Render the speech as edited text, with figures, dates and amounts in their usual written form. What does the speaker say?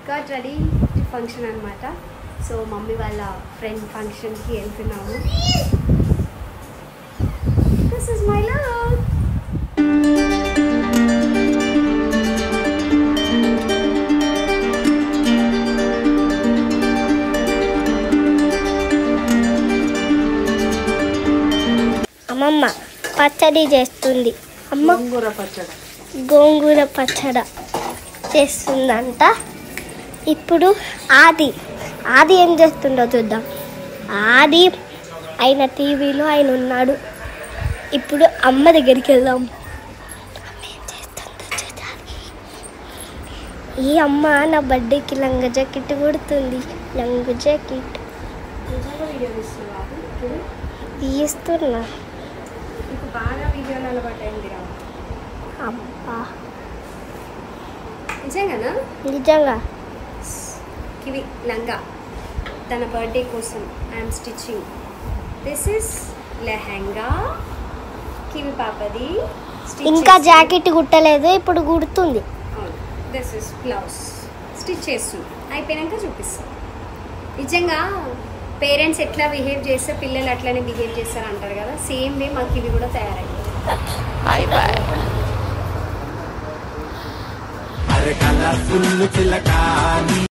Got ready function అనమాట. So mummy వాళ్ళ friend ఫంక్షన్కి వెళ్తున్నాము. This is my love. అమ్మమ్మ పచ్చడి చేస్తుంది. అమ్మ గోంగూర పచ్చడి చేస్తుందంట. ఇప్పుడు ఆది ఏం చేస్తుండో చూద్దాం. ఆది ఆయన టీవీలో ఆయన ఉన్నాడు. ఇప్పుడు అమ్మ దగ్గరికి వెళ్దాం. ఈ అమ్మ నా బర్త్డేకి లంగా జాకెట్ కుడుతుంది. లంగా జాకెట్ తీస్తున్నా. బాగా వీడియోలు అలవాటైంది రా. అబ్బా నిజంగానా? నిజంగా. కివి లంగా తన బర్త్డే కోసం I'm stitching. This is lehenga kiwi పాపది. ఇంకా జాకెట్ కుట్టలేదు, ఇప్పుడు కుడుతుంది. దిస్ ఇస్ బ్లౌజ్ స్టిచ్ చేస్తుంది. అయిపోయాక చూపిస్తాను. నిజంగా పేరెంట్స్ ఎట్లా బిహేవ్ చేస్తే పిల్లలు అట్లనే బిహేవ్ చేస్తారు అంటారు కదా, సేమ్ వే మాకు ఇవి కూడా తయారయ్యాయి.